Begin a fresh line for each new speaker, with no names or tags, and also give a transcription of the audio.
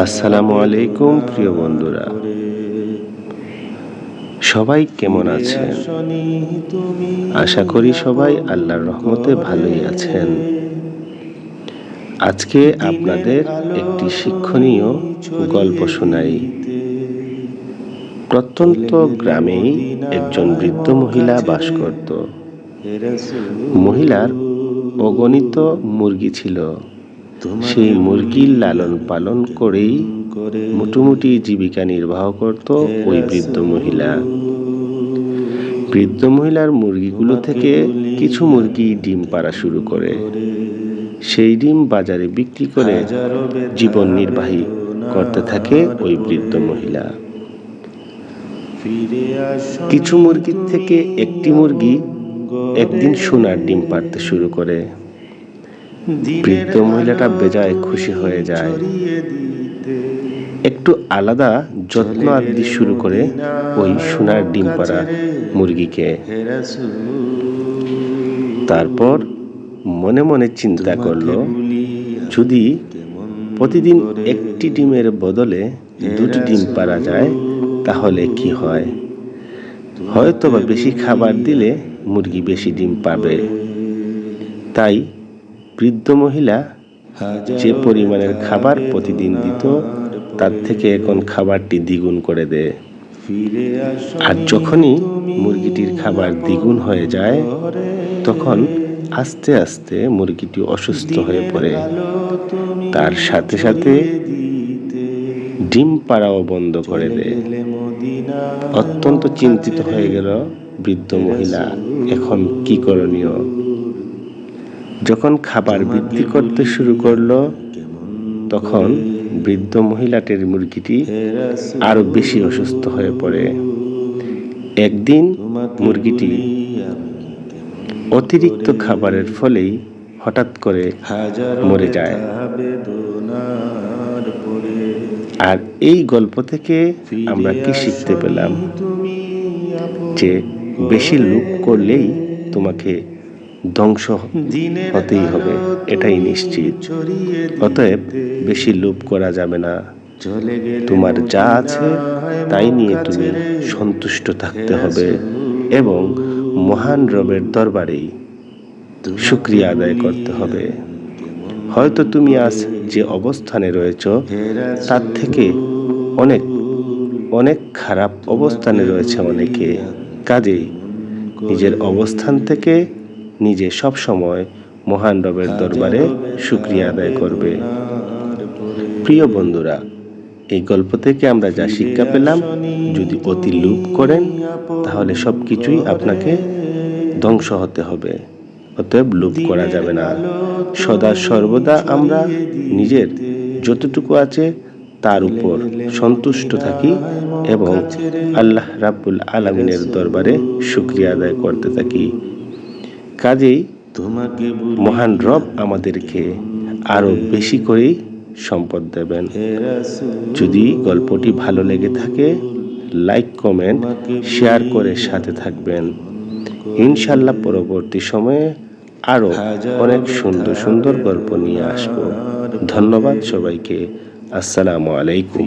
আসসালামু আলাইকুম প্রিয় বন্ধুরা, সবাই কেমন আছেন? আশা করি সবাই আল্লাহর রহমতে ভালোই আছেন। আজকে আপনাদের একটি শিক্ষণীয় গল্প শোনাই। প্রত্যন্ত গ্রামেই একজন বৃদ্ধ মহিলা বাস করত। মহিলার অগণিত মুরগি ছিল। সেই মুরগির লালন পালন করেই মোটামুটি জীবিকা নির্বাহ করত ওই বৃদ্ধ মহিলা। বৃদ্ধ মহিলার মুরগিগুলো থেকে কিছু মুরগি ডিম পাড়া শুরু করে। সেই ডিম বাজারে বিক্রি করে জীবন নির্বাহী করতে থাকে ওই বৃদ্ধ মহিলা। কিছু মুরগির থেকে একটি মুরগি একদিন সোনার ডিম পাড়তে শুরু করে। বৃদ্ধ মহিলাটা বেজায় খুশি হয়ে যায়। একটু আলাদা যত্ন আদি শুরু করে ওই সোনার ডিম পাড়া মুরগিকে। তারপর মনে মনে চিন্তা করলো, যদি প্রতিদিন একটি ডিমের বদলে দুটি ডিম পাড়া যায় তাহলে কি হয়? হয়তোবা বেশি খাবার দিলে মুরগি বেশি ডিম পাবে। তাই বৃদ্ধ মহিলা যে পরিমাণের খাবার প্রতিদিন দিত তার থেকে এখন খাবারটি দ্বিগুণ করে দেয়। আর যখনই মুরগিটির খাবার দ্বিগুণ হয়ে যায় তখন আস্তে আস্তে মুরগিটি অসুস্থ হয়ে পড়ে। তার সাথে সাথে ডিম পাড়াও বন্ধ করে দেয়। অত্যন্ত চিন্তিত হয়ে গেল বৃদ্ধ মহিলা, এখন কি করণীয়? যখন খাবার বৃদ্ধি করতে শুরু করলো তখন বৃদ্ধ মহিলাটির মুরগিটি আরো বেশি অসুস্থ হয়ে পড়ে। একদিন মুরগিটি অতিরিক্ত খাবারের ফলেই হঠাৎ করে মরে যায়। আর এই গল্প থেকে আমরা কি শিখতে পেলাম? যে বেশি লোভ করলেই তোমাকে ধ্বংস হতেই হবে, এটাই নিশ্চিত। অতএব বেশি লোভ করা যাবে না। তোমার যা আছে তাই নিয়ে তুমি সন্তুষ্ট থাকতে হবে এবং মহান রবের দরবারেই শুকরিয়া আদায় করতে হবে। হয়তো তুমি আজ যে অবস্থানে রয়েছ তার থেকে অনেক অনেক খারাপ অবস্থানে রয়েছে অনেকে। কাজেই নিজের অবস্থান থেকে নিজে সব সময় মহান রবের দরবারে শুকরিয়া আদায় করবে। প্রিয় বন্ধুরা, এই গল্প থেকে আমরা যা শিক্ষা পেলাম, যদি অতি লোভ করেন তাহলে সবকিছুই আপনাকে ধ্বংস হতে হবে। অতএব লোভ করা যাবে না। সদা সর্বদা আমরা নিজের যতটুকু আছে তার উপর সন্তুষ্ট থাকি এবং আল্লাহ রাব্বুল আলামিনের দরবারে শুকরিয়া আদায় করতে থাকি। কাজেই মহান রব আমাদেরকে আরো বেশি করেই সম্পদ দেবেন। যদি গল্পটি ভালো লেগে থাকে, লাইক কমেন্ট শেয়ার করে সাথে থাকবেন। ইনশাআল্লাহ পরবর্তী সময়ে আরো অনেক সুন্দর সুন্দর গল্প নিয়ে আসবো। ধন্যবাদ সবাইকে। আসসালামু আলাইকুম।